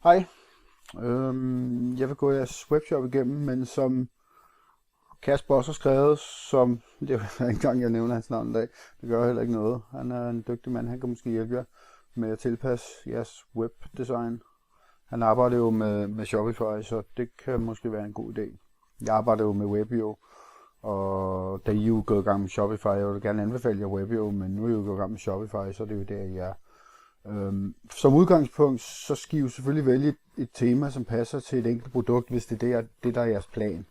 Hej, jeg vil gå jeres webshop igennem, men som Kasper også har skrevet, som det er jo ikke engang, jeg nævner hans navn i dag, det gør heller ikke noget. Han er en dygtig mand, han kan måske hjælpe jer med at tilpasse jeres webdesign. Han arbejder jo med Shopify, så det kan måske være en god idé. Jeg arbejder jo med Webio, og da I er jo gået i gang med Shopify, jeg vil gerne anbefale jer Webio, men nu er I jo gået i gang med Shopify, så det er jo der, I er. Som udgangspunkt, så skal I jo selvfølgelig vælge et tema, som passer til et enkelt produkt, hvis det er det, der er jeres plan.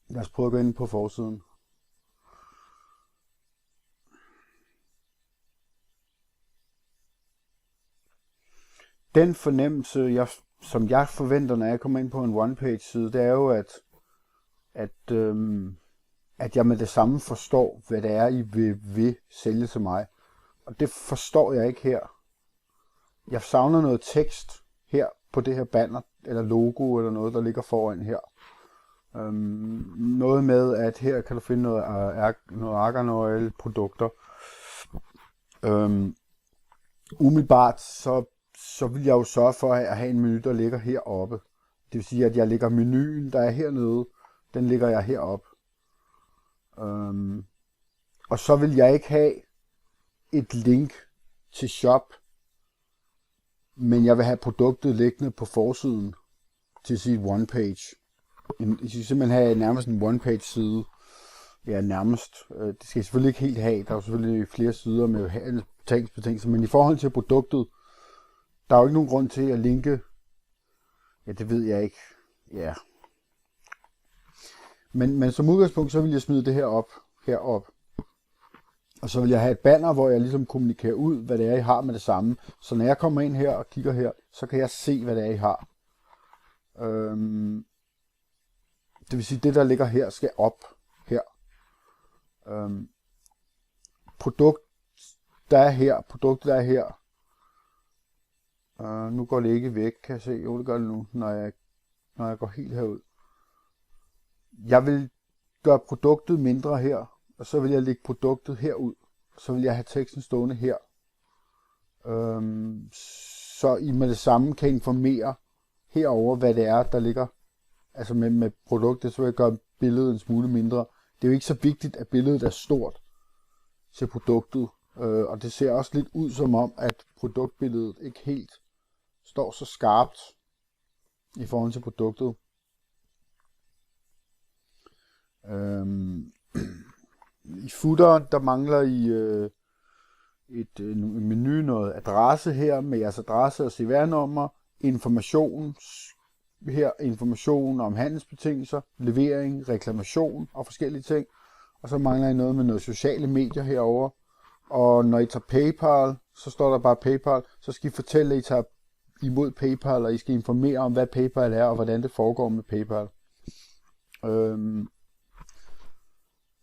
Lad os prøve at gå ind på forsiden. Den fornemmelse, som jeg forventer, når jeg kommer ind på en one-page side, det er jo, at jeg med det samme forstår, hvad det er, I vil sælge til mig. Og det forstår jeg ikke her. Jeg savner noget tekst her på det her banner, eller logo, eller noget, der ligger foran her. Noget med, at her kan du finde noget Argan Oil produkter. Umiddelbart, så vil jeg jo sørge for at have en menu, der ligger heroppe. Det vil sige, at jeg lægger menuen, der er hernede, den ligger jeg heroppe. Og så vil jeg ikke have et link til shop, men jeg vil have produktet liggende på forsiden til sit one page. Jeg skal simpelthen have nærmest en one page side. Ja, nærmest. Det skal jeg selvfølgelig ikke helt have. Der er jo selvfølgelig flere sider med handelsbetingelser, men i forhold til produktet, der er jo ikke nogen grund til at linke. Ja, det ved jeg ikke. Ja. Men som udgangspunkt, så vil jeg smide det herop. Og så vil jeg have et banner, hvor jeg ligesom kommunikerer ud, hvad det er, I har med det samme. Så når jeg kommer ind her og kigger her, så kan jeg se, hvad det er, I har. Det vil sige, det der ligger her, skal op her. Produktet, der er her. Nu går det ikke væk, kan jeg se. Jo, det gør det nu, når jeg går helt herud. Jeg vil gøre produktet mindre her, og så vil jeg lægge produktet herud. Så vil jeg have teksten stående her. Så I med det samme kan informere herover, hvad det er, der ligger. Altså med produktet, så vil jeg gøre billedet en smule mindre. Det er jo ikke så vigtigt, at billedet er stort til produktet. Og det ser også lidt ud som om, at produktbilledet ikke helt står så skarpt i forhold til produktet. I footeren, der mangler I en menu, noget adresse her med jeres adresse og CVR-nummer, information om handelsbetingelser, levering, reklamation og forskellige ting. Og så mangler I noget med noget sociale medier herover. Og når I tager PayPal, så står der bare PayPal, så skal I fortælle, at I tager imod PayPal, og I skal informere om, hvad PayPal er, og hvordan det foregår med PayPal.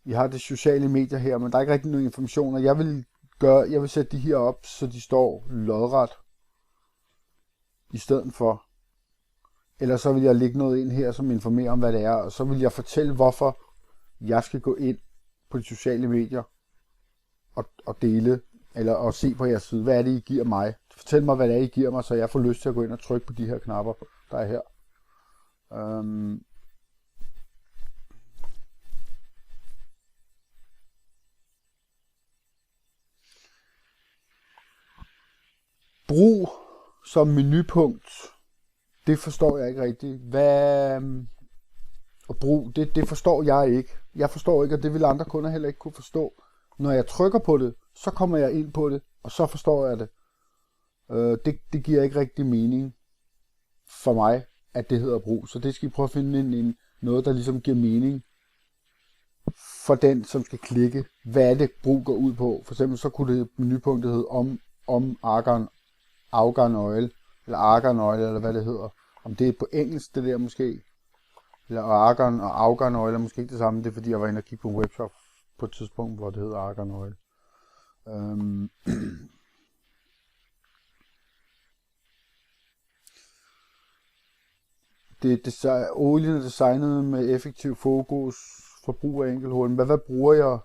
I har det sociale medier her, men der er ikke rigtig nogen informationer. Jeg vil sætte de her op, så de står lodret i stedet for. Eller så vil jeg lægge noget ind her, som informerer om, hvad det er, og så vil jeg fortælle, hvorfor jeg skal gå ind på de sociale medier og dele, eller og se på jeres side. Hvad er det, I giver mig? Fortæl mig, hvad det er, I giver mig, så jeg får lyst til at gå ind og trykke på de her knapper, der er her. Brug som menupunkt, det forstår jeg ikke rigtigt. Brug, det forstår jeg ikke. Jeg forstår ikke, og det vil andre kunder heller ikke kunne forstå. Når jeg trykker på det, så kommer jeg ind på det, og så forstår jeg det. Det giver ikke rigtig mening for mig, at det hedder brug. Så det skal I prøve at finde noget, der ligesom giver mening for den, som skal klikke. Hvad er det, brug går ud på? For eksempel så kunne det menupunktet hedde om Argan Oil, eller Argan Oil, eller hvad det hedder. Om det er på engelsk, det der måske. Eller Argan og Argan Oil er måske ikke det samme. Det er fordi, jeg var inde og kigge på en webshop på et tidspunkt, hvor det hedder Argan Oil. Olien er designet med effektiv fokus, forbrug af enkelthulen. Hvad bruger jeg?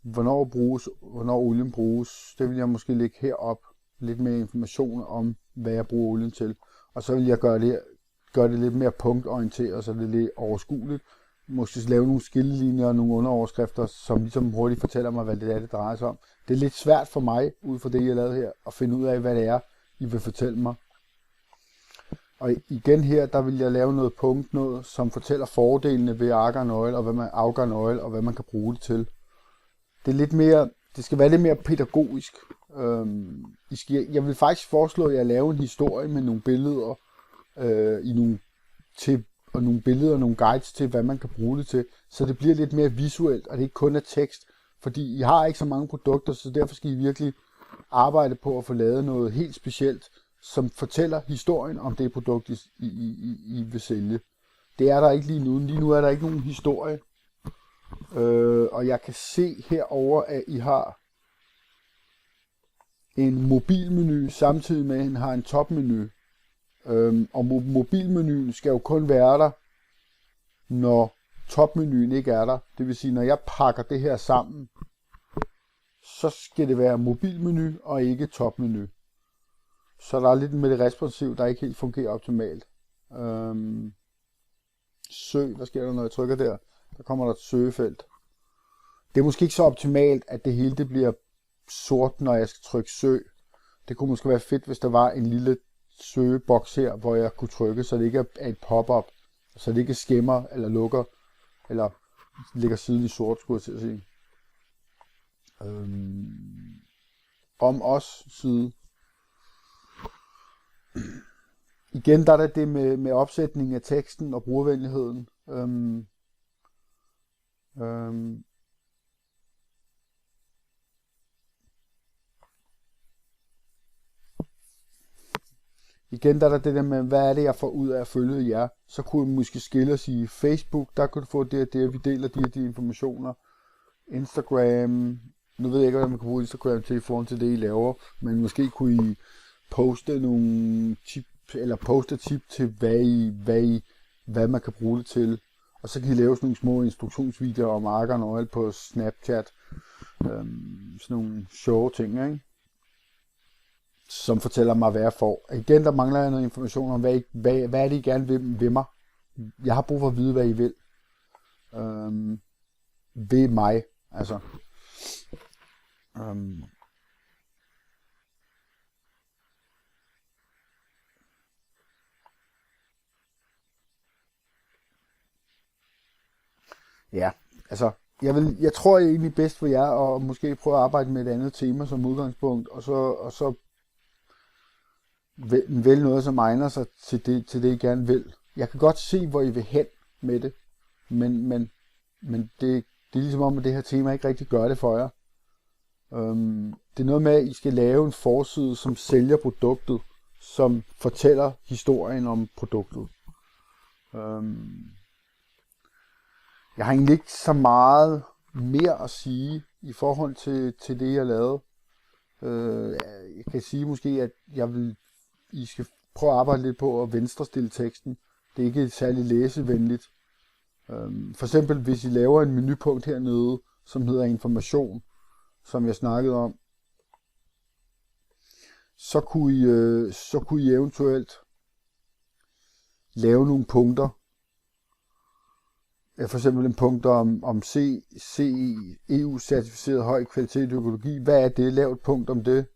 Hvornår olien bruges? Det vil jeg måske lægge herop. lidt mere information om, hvad jeg bruger olien til. Og så vil jeg gøre det lidt mere punktorienteret, så det er lidt overskueligt. Måske lave nogle skillelinjer og nogle underoverskrifter, som ligesom hurtigt fortæller mig, hvad det drejer sig om. Det er lidt svært for mig, ud fra det, jeg har lavet her, at finde ud af, hvad det er, I vil fortælle mig. Og igen her, der vil jeg lave noget, som fortæller fordelene ved argan oil, og hvad man kan bruge det til. Det skal være lidt mere pædagogisk. Jeg vil faktisk foreslå, at jeg laver en historie med nogle billeder, nogle billeder og nogle guides til, hvad man kan bruge det til, så det bliver lidt mere visuelt, og det ikke kun er tekst. Fordi I har ikke så mange produkter, så derfor skal I virkelig arbejde på at få lavet noget helt specielt, som fortæller historien om det produkt, I vil sælge. Det er der ikke lige nu. Lige nu er der ikke nogen historie. Og jeg kan se herover, at I har en mobilmenu, samtidig med, at I har en topmenu. Og mobilmenuen skal jo kun være der, når topmenuen ikke er der. Det vil sige, når jeg pakker det her sammen, så skal det være mobilmenu og ikke topmenu. Så der er lidt med det responsiv, der ikke helt fungerer optimalt. Søg, hvad sker der, når jeg trykker der? Der kommer der et søgefelt. Det er måske ikke så optimalt, at det hele det bliver sort, når jeg skal trykke søg. Det kunne måske være fedt, hvis der var en lille søgeboks her, hvor jeg kunne trykke, så det ikke er et pop-up. Så det ikke skæmmer eller lukker, eller ligger siden i sort, skulle jeg til at sige. Om os side. Igen, der er der det med opsætning af teksten og brugervenligheden. Igen, der er der det der med, hvad er det, jeg får ud af at følge jer. Så kunne jeg måske skille og sige, Facebook, der kunne du få det og det, vi deler de informationer. Instagram, nu ved jeg ikke, hvad man kan bruge Instagram til i forhold til det, I laver, men måske kunne I poste nogle tip, eller poste tip til, hvad man kan bruge det til. Og så kan I lave sådan nogle små instruktionsvideoer om argan oil på Snapchat. Sådan nogle sjove ting, ikke? Som fortæller mig, hvad jeg får. Igen, der mangler jeg noget information om, hvad er det, I gerne vil ved mig. Jeg har brug for at vide, hvad I vil. Ved mig, altså. Ja, altså, jeg tror det er egentlig bedst for jer, og måske prøve at arbejde med et andet tema som udgangspunkt, og så vælge noget, som egner sig til det, I gerne vil. Jeg kan godt se, hvor I vil hen med det, men det er ligesom om, at det her tema ikke rigtig gør det for jer. Det er noget med, at I skal lave en forside, som sælger produktet, som fortæller historien om produktet. Jeg har egentlig ikke så meget mere at sige i forhold til det, jeg lavede. Jeg kan sige måske, at I skal prøve at arbejde lidt på at venstrestille teksten. Det er ikke særlig læsevenligt. For eksempel, hvis I laver en menupunkt hernede, som hedder information, som jeg snakkede om, så kunne I eventuelt lave nogle punkter. For eksempel en punkt om EU-certificeret høj kvalitet økologi. Hvad er det? Lav et punkt om det.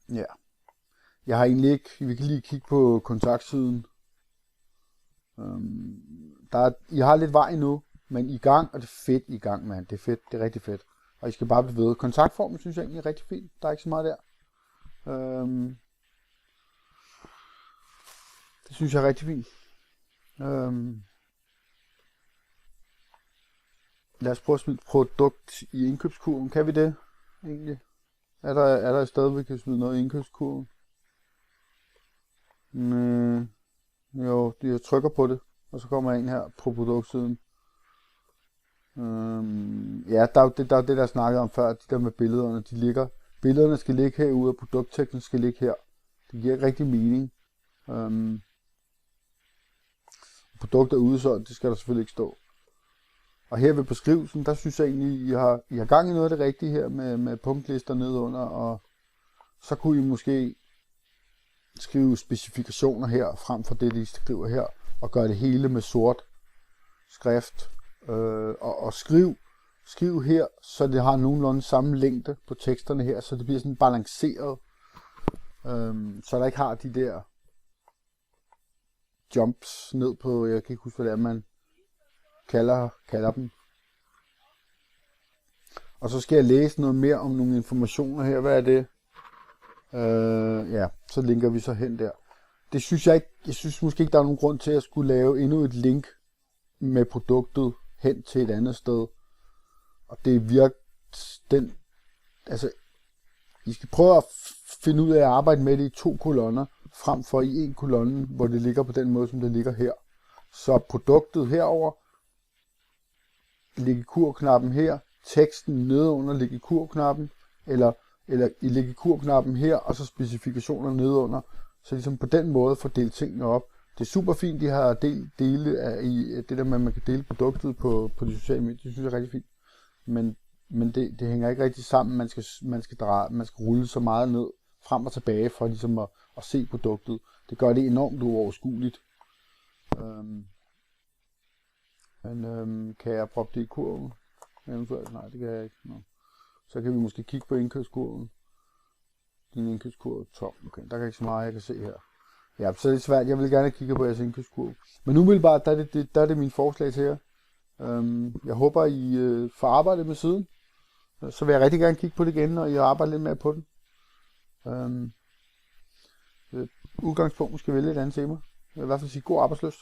Ja. Jeg har egentlig ikke... Vi kan lige kigge på kontaktsiden. I har lidt vej nu, men i gang, og det er fedt i gang, mand. Det er fedt. Det er rigtig fedt. Og I skal bare blive ved. Kontaktformen synes jeg egentlig er rigtig fint. Der er ikke så meget der. Det synes jeg er rigtig fint. Lad os prøve at smide produkt i indkøbskurven. Kan vi det egentlig? Er der et sted, vi kan smide noget i indkøbskurven? Jo, jeg trykker på det, og så kommer jeg ind her på produktsiden. Ja, der er det, der snakkede om før, de der med billederne, billederne skal ligge herude, og produktteksten skal ligge her. Det giver ikke rigtig mening. Produkter udsolgt, det skal der selvfølgelig ikke stå. Og her ved beskrivelsen, der synes jeg egentlig, I har gang i noget af det rigtige her med punktlister nedunder, og så kunne I måske skrive specifikationer her, frem for det, de skriver her, og gøre det hele med sort skrift. Og skriv her, så det har nogenlunde samme længde på teksterne her, så det bliver sådan balanceret, så der ikke har de der jumps ned på, jeg kan ikke huske, hvad det er, man kalder dem. Og så skal jeg læse noget mere om nogle informationer her. Hvad er det? Ja, så linker vi så hen der. Det synes jeg ikke. Jeg synes måske ikke, der er nogen grund til at skulle lave endnu et link med produktet hen til et andet sted. Og det virker altså, I skal prøve at finde ud af at arbejde med det i 2 kolonner, frem for i 1 kolonne, hvor det ligger på den måde, som det ligger her. Så produktet herover ligger i kurknappen her, teksten nedenunder ligger i kurknappen, eller I ligger i kurknappen her, og så specifikationer nedenunder, så ligesom på den måde får delt tingene op. Det er super fint, de har dele af i det der med, at man kan dele produktet på de sociale medier. Det synes jeg er rigtig fint. Men det hænger ikke rigtig sammen. Man skal rulle så meget ned, frem og tilbage, for ligesom at se produktet. Det gør det enormt uoverskueligt. Men kan jeg proppe det i kurven? Eventuelt? Nej, det kan jeg ikke. No. Så kan vi måske kigge på indkøbskurven. Din indkøbskurve er tom. Okay, der er ikke så meget, jeg kan se her. Ja, så er det svært. Jeg vil gerne kigge på jeres indkøbskurve. Men umiddelbart, der er det mine forslag til jer. Jeg håber, I får arbejdet med siden. Så vil jeg rigtig gerne kigge på det igen, og I arbejder lidt mere på den. Udgangspunkt måske vælge et andet tema. Jeg vil i hvert fald sige god arbejdsløst.